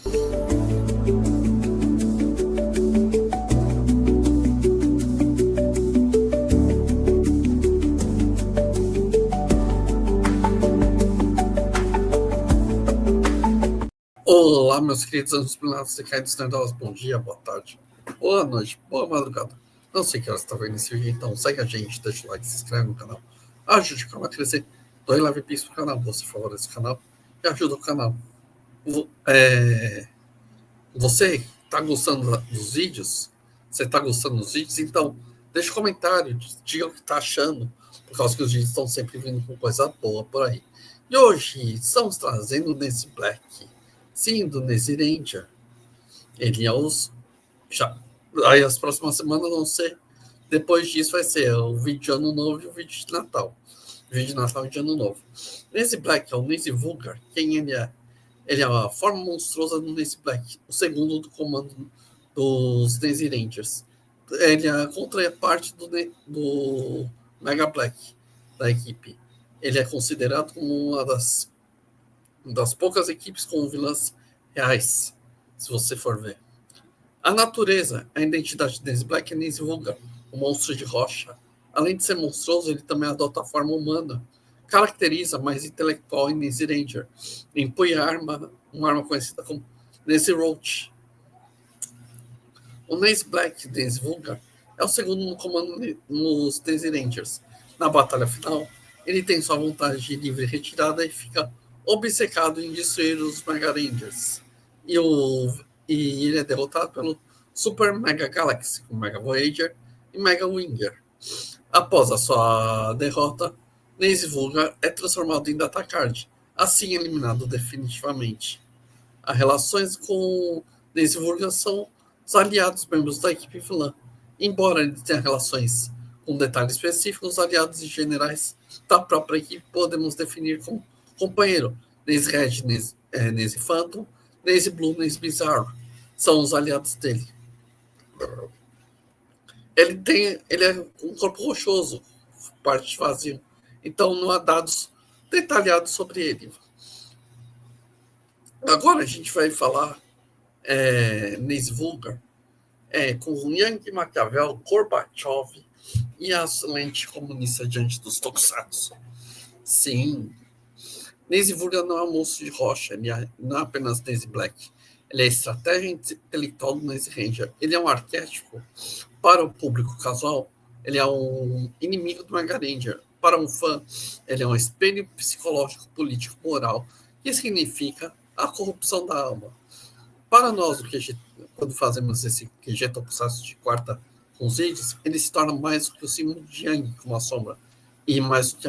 Olá, meus queridos anos caídos nerdolas, bom dia, boa tarde, boa noite, boa madrugada. Não sei que horas você está vendo esse vídeo, então segue a gente, deixa o like, se inscreve no canal, ajude o canal a crescer, doe live piece pro canal, você favorece o canal e ajuda o canal. Você está gostando dos vídeos? Você está gostando dos vídeos? Então, deixa um comentário, diga o que está achando, por causa que os vídeos estão sempre vindo com coisa boa por aí. E hoje estamos trazendo o Nesse Black. Sim, do Nesse Ranger. Ele é os. Já, aí as próximas semanas vão ser. Depois disso vai ser o vídeo de Ano Novo e o vídeo de Natal. O vídeo de Natal e de Ano Novo. Nesse Black é o Nesse Vulgar. Quem ele é? Ele é a forma monstruosa do Nesse Black, o segundo do comando dos Nesse Rangers. Ele é a contraparte do Mega Black, da equipe. Ele é considerado como uma das poucas equipes com vilãs reais, se você for ver. A natureza, a identidade de Nesse Black é Nesse Vulgar, o monstro de rocha. Além de ser monstruoso, ele também adota a forma humana. Caracteriza mais intelectual em Nesse Ranger. Empunha uma arma conhecida como Nesse Roach. O Nesse Black Nesse Vulgar é o segundo no comando nos Nesse Rangers. Na batalha final, ele tem sua vontade de livre retirada e fica obcecado em destruir os Mega Rangers. E ele é derrotado pelo Super Mega Galaxy, com Mega Voyager e Mega Winger. Após a sua derrota, Nesse Vulgar é transformado em Datacard, assim eliminado definitivamente. As relações com Nesse Vulgar são os aliados membros da equipe vilã. Embora ele tenha relações com detalhes específicos, os aliados e generais da própria equipe podemos definir como companheiro. Nesse Red, Nesse Phantom, Nesse Blue, Nesse Bizarro. São os aliados dele. Ele é um corpo rochoso, parte vazio. Então não há dados detalhados sobre ele. Agora a gente vai falar Nesse Vulgar com Yang Maquiavel, Gorbachev e a lente comunista diante dos Tokusatsu. Sim, Nesse Vulgar não é um monstro de rocha, ele não é apenas Nesse Black. Ele é a estratégia intelectual do Nesse Ranger. Ele é um arquétipo para o público casual. Ele é um inimigo do Mega Ranger. Para um fã, ele é um espelho psicológico, político, moral, que significa a corrupção da alma. Para nós, quando fazemos esse QG Tokusatsu de quarta com os vídeos, ele se torna mais do que o símbolo de Yang, como a sombra, e mais do que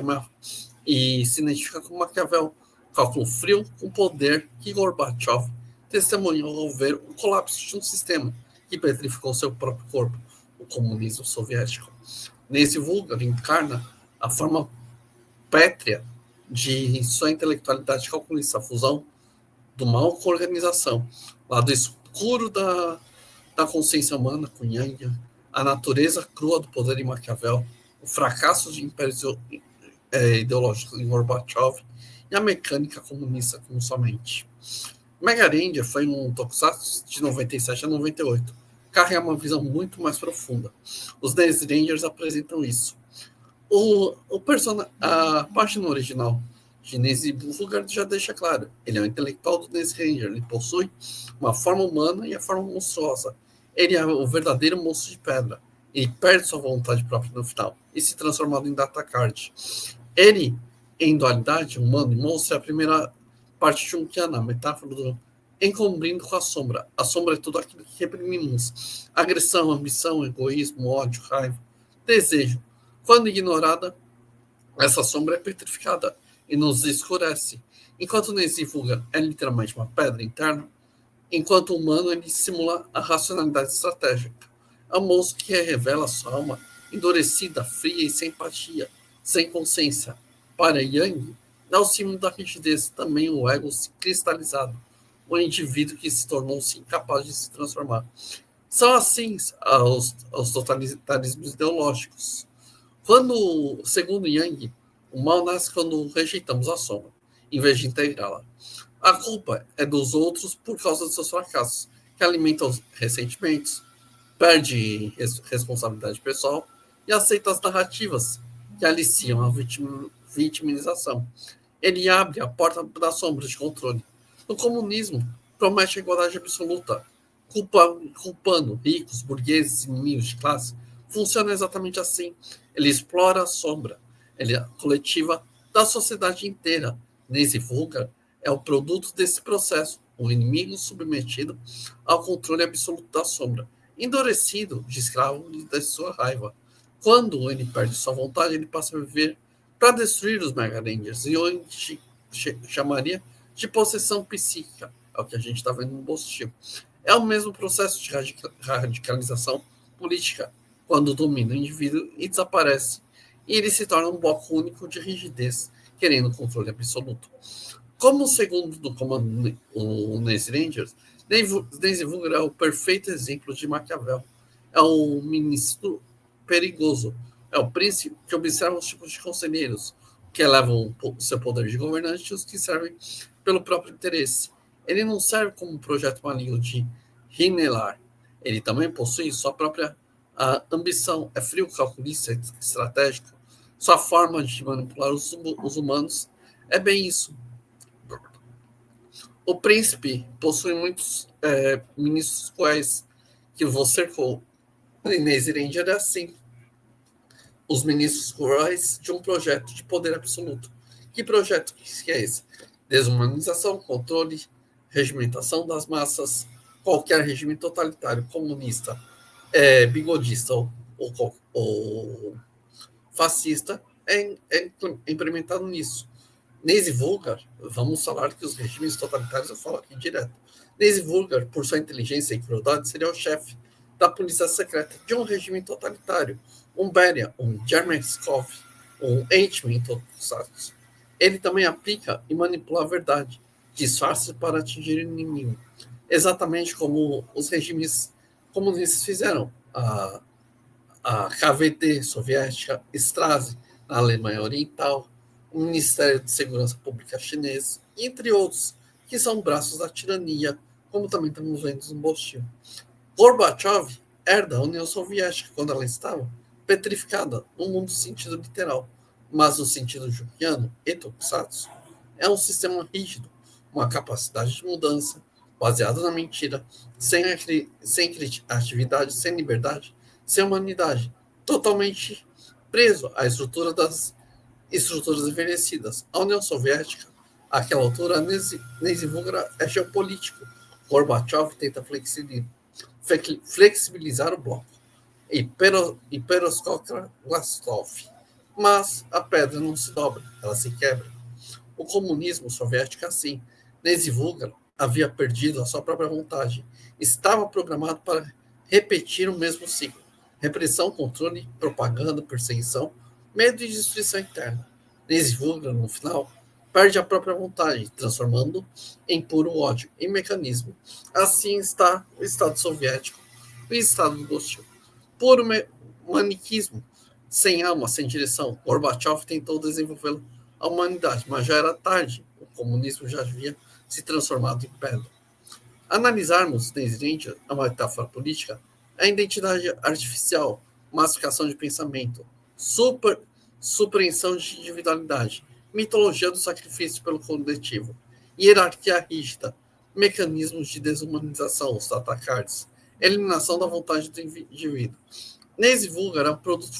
e se identifica com Maquiavel, cálculo frio com poder que Gorbachev testemunhou ao ver o colapso de um sistema que petrificou seu próprio corpo, o comunismo soviético. Nesse Vulgar encarna a forma pétrea de sua intelectualidade calculista, a fusão do mal com a organização, lado escuro da consciência humana com Yang, a natureza crua do poder em Maquiavel, o fracasso de impérios ideológicos em Gorbachev e a mecânica comunista como somente. Mega Ranger foi um tokusatsu de 97 a 98. Carrega uma visão muito mais profunda. Os Nesse Rangers apresentam isso. A página original de Nesse Vulgar já deixa claro. Ele é um intelectual do Nesse Ranger. Ele possui uma forma humana e a forma monstruosa. Ele é o verdadeiro monstro de pedra. Ele perde sua vontade própria no final e se transforma em Datacard. Ele, em dualidade, humano e monstro, é a primeira parte junkiana, a metáfora do encobrindo com a sombra. A sombra é tudo aquilo que reprimimos. Agressão, ambição, egoísmo, ódio, raiva, desejo. Quando ignorada, essa sombra é petrificada e nos escurece. Enquanto Nesse Vulgar é literalmente uma pedra interna, enquanto humano ele simula a racionalidade estratégica. É um monstro que revela sua alma endurecida, fria e sem empatia, sem consciência. Para Yang, é o símbolo da rigidez, também o ego cristalizado, o indivíduo que se tornou-se incapaz de se transformar. São assim os totalitarismos ideológicos. Segundo Yang, o mal nasce quando rejeitamos a sombra, em vez de integrá-la. A culpa é dos outros por causa dos seus fracassos, que alimentam os ressentimentos, perde responsabilidade pessoal e aceita as narrativas que aliciam a vitimização. Ele abre a porta para sombras de controle. No comunismo, promete a igualdade absoluta, culpando ricos, burgueses, inimigos de classe. Funciona exatamente assim. Ele explora a sombra, ele é a coletiva da sociedade inteira. Nesse vulgar é o produto desse processo, um inimigo submetido ao controle absoluto da sombra, endurecido de escravo da sua raiva. Quando ele perde sua vontade, ele passa a viver para destruir os Mega Rangers, e eu chamaria de possessão psíquica. É o que a gente está vendo no Bostil. É o mesmo processo de radicalização política, quando domina o indivíduo e desaparece, e ele se torna um bloco único de rigidez, querendo controle absoluto. Como o segundo do comando, o Nancy Rangers, Nancy Vulgar é o perfeito exemplo de Maquiavel. É um ministro perigoso. É o príncipe que observa os tipos de conselheiros, que elevam o seu poder de governante e os que servem pelo próprio interesse. Ele não serve como um projeto maligno de Hinelar. Ele também possui sua própria ambição. É frio, calculista, estratégico. Sua forma de manipular os humanos é bem isso. O príncipe possui muitos ministros quais que você cercou. Inês Ranger é assim. Os ministros cruéis de um projeto de poder absoluto. Que projeto que é esse? Desumanização, controle, regimentação das massas, qualquer regime totalitário, comunista, bigodista ou fascista é implementado nisso. Nesse vulgar, vamos falar que os regimes totalitários, eu falo aqui direto. Nesse vulgar, por sua inteligência e crueldade, seria o chefe da polícia secreta de um regime totalitário, um Beria, um Germenskov, um Eichmann, todos. Ele também aplica e manipula a verdade, disfarça para atingir o inimigo, exatamente como os regimes comunistas fizeram. A KVD soviética, Stasi, na Alemanha Oriental, o Ministério de Segurança Pública chinês, entre outros, que são braços da tirania, como também estamos vendo no Bostil. Gorbachev herda a União Soviética quando ela estava petrificada, no mundo sentido literal, mas no sentido junguiano e tokusatsu, é um sistema rígido, uma capacidade de mudança, baseada na mentira, sem atividade, sem liberdade, sem humanidade, totalmente preso à estrutura das estruturas envelhecidas. A União Soviética, àquela altura, Nancy Vulgar é geopolítico. Gorbachev tenta flexibilizar o bloco. E Pereskovka Glastov. Mas a pedra não se dobra, ela se quebra. O comunismo soviético, assim, Nancy Vulgar havia perdido a sua própria vontade. Estava programado para repetir o mesmo ciclo. Repressão, controle, propaganda, perseguição, medo e destruição interna. Nancy Vulgar, no final, perde a própria vontade, transformando em puro ódio, em mecanismo. Assim está o Estado soviético, o Estado do Bostil. Puro maniquismo, sem alma, sem direção. Gorbachev tentou desenvolver a humanidade, mas já era tarde. O comunismo já havia se transformado em pedra. Analisarmos desde a metáfora política, a identidade artificial, massificação de pensamento, supreensão de individualidade, mitologia do sacrifício pelo coletivo, hierarquia rígida, mecanismos de desumanização, os atacards, eliminação da vontade do indivíduo. Nancy Vulgar é um produto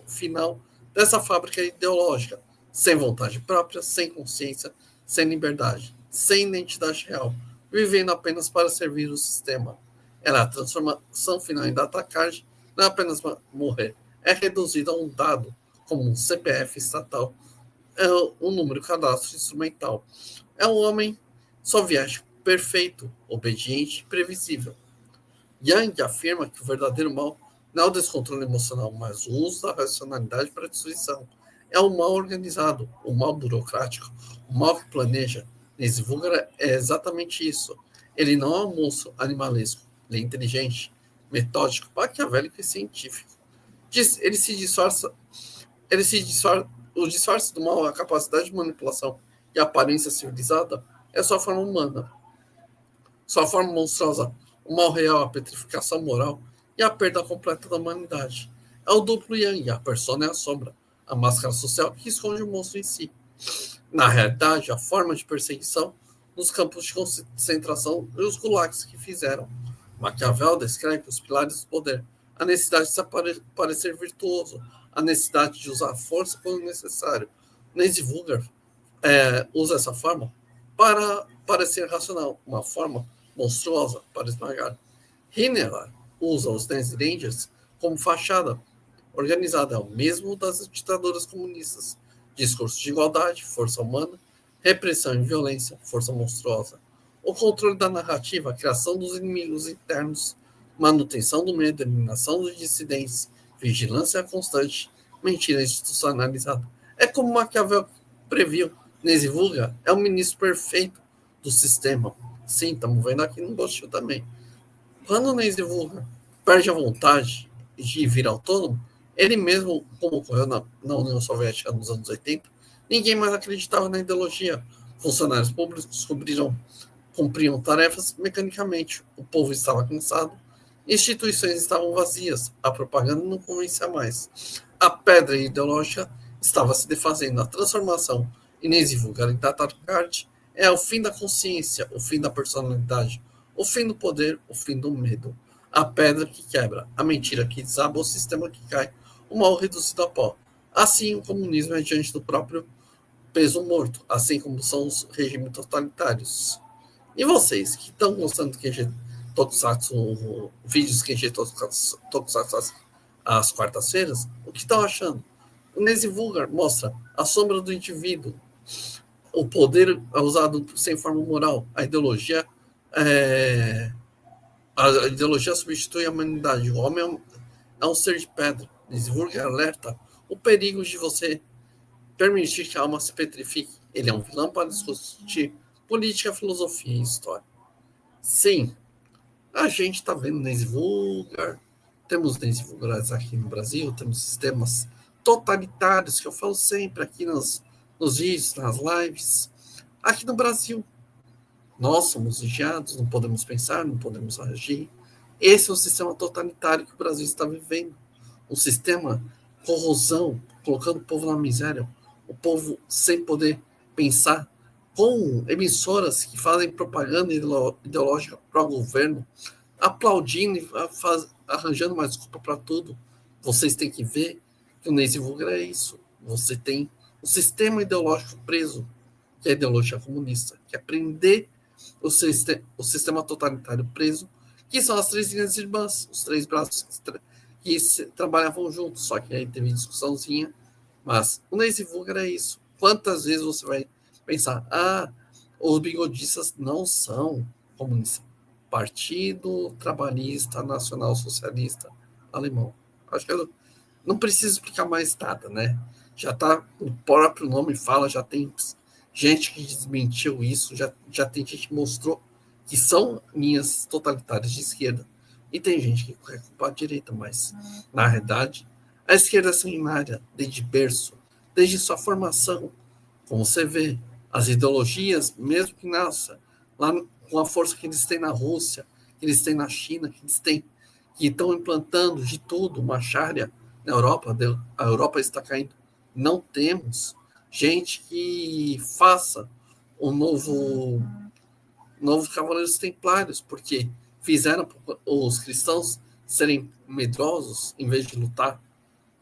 final dessa fábrica ideológica, sem vontade própria, sem consciência, sem liberdade, sem identidade real, vivendo apenas para servir o sistema. Ela é a transformação final em data card, não é apenas morrer, é reduzida a um dado, como um CPF estatal, é um número cadastro instrumental. É um homem soviético perfeito, obediente e previsível. Yang afirma que o verdadeiro mal não é o descontrole emocional, mas o uso da racionalidade para a destruição. É o mal organizado, o mal burocrático, o mal que planeja. Nancy Vulgar é exatamente isso. Ele não é um monstro animalesco, ele é inteligente, metódico, maquiavélico e científico. O disfarce do mal, a capacidade de manipulação e a aparência civilizada é sua forma humana, sua forma monstruosa, o mal real, a petrificação moral e a perda completa da humanidade. É o duplo yang, a persona é a sombra, a máscara social que esconde o monstro em si. Na realidade, a forma de perseguição nos campos de concentração e os gulags que fizeram. Maquiavel descreve os pilares do poder, a necessidade de parecer virtuoso, a necessidade de usar a força quando necessário. Nancy Vulgar usa essa forma para parecer racional, uma forma monstruosa para esmagar. Himmler usa os Dance Rangers como fachada organizada, é o mesmo das ditaduras comunistas. Discurso de igualdade, força humana, repressão e violência, força monstruosa. O controle da narrativa, a criação dos inimigos internos, manutenção do medo, eliminação dos dissidentes, vigilância constante, mentira institucionalizada. É como Maquiavel previu. Nesse vulga é o ministro perfeito do sistema. Sim, estamos vendo aqui no Gostil também. Quando o Neyse Vulga perde a vontade de vir autônomo, ele mesmo, como ocorreu na União Soviética nos anos 80, ninguém mais acreditava na ideologia. Funcionários públicos cumpriam tarefas mecanicamente. O povo estava cansado. Instituições estavam vazias. A propaganda não convencia mais. A pedra ideológica estava se defazendo. A transformação inexivulgar em Tatarkard é o fim da consciência, o fim da personalidade, o fim do poder, o fim do medo. A pedra que quebra, a mentira que desaba, o sistema que cai, o mal reduzido a pó. Assim, o comunismo é diante do próprio peso morto, assim como são os regimes totalitários. E vocês, que estão gostando do QG Tokusatsu, vídeos QG Tokusatsu às quartas-feiras, o que estão achando? O Nese Vulgar mostra a sombra do indivíduo, o poder usado sem forma moral, a ideologia substitui a humanidade. O homem é um ser de pedra. Nese Vulgar alerta o perigo de você permitir que a alma se petrifique. Ele é um vilão para discutir política, filosofia e história. Sim, a gente está vendo Nese Vulgar, temos Nese Vulgares aqui no Brasil, temos sistemas totalitários, que eu falo sempre aqui nos vídeos, nas lives. Aqui no Brasil, nós somos vigiados, não podemos pensar, não podemos agir. Esse é o sistema totalitário que o Brasil está vivendo. Um sistema corrosão, colocando o povo na miséria, o povo sem poder pensar, com emissoras que fazem propaganda ideológica para o governo, aplaudindo e arranjando mais desculpa para tudo. Vocês têm que ver que o Neyse Vulgar é isso. Você tem um sistema ideológico preso, que é a ideologia comunista, que é prender o sistema totalitário preso, que são as três linhas irmãs, os três braços que trabalhavam juntos, só que aí teve discussãozinha. Mas o Neyse Vulgar é isso. Quantas vezes você vai pensar, os bigodistas não são comunistas? Partido Trabalhista Nacional Socialista Alemão. Acho que eu não preciso explicar mais nada, né? Já tá, o próprio nome fala, já tem gente que desmentiu isso, já tem gente que mostrou que são linhas totalitárias de esquerda. E tem gente que quer culpar a direita, mas, na realidade, a esquerda é sanguinária, desde berço, desde sua formação. Como você vê, as ideologias, mesmo que nasça lá com a força que eles têm na Rússia, que eles têm na China, que estão implantando de tudo, uma chária na Europa, a Europa está caindo. Não temos gente que faça um novo Cavaleiros Templários, porque fizeram os cristãos serem medrosos em vez de lutar.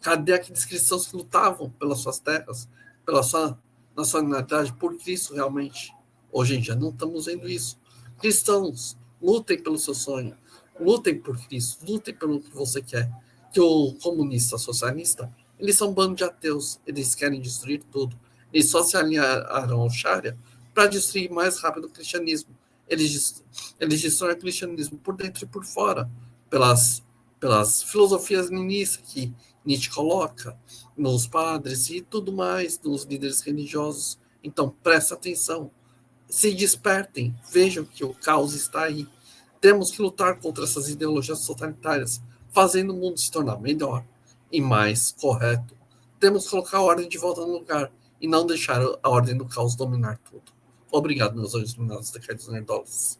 Cadê aqueles cristãos que lutavam pelas suas terras, pela sua nacionalidade, por Cristo realmente? Hoje em dia não estamos vendo isso. Cristãos, lutem pelo seu sonho, lutem por Cristo, lutem pelo que você quer. Que o comunista socialista, eles são um bando de ateus, eles querem destruir tudo. Eles só se alinharam ao Sharia para destruir mais rápido o cristianismo. Eles destroem o cristianismo por dentro e por fora, pelas filosofias nihilistas que Nietzsche coloca nos padres e tudo mais, nos líderes religiosos. Então, presta atenção, se despertem, vejam que o caos está aí. Temos que lutar contra essas ideologias totalitárias, fazendo o mundo se tornar melhor e mais correto. Temos que colocar a ordem de volta no lugar e não deixar a ordem do caos dominar tudo. Obrigado, meus olhos iluminados, decaídos nerdolas.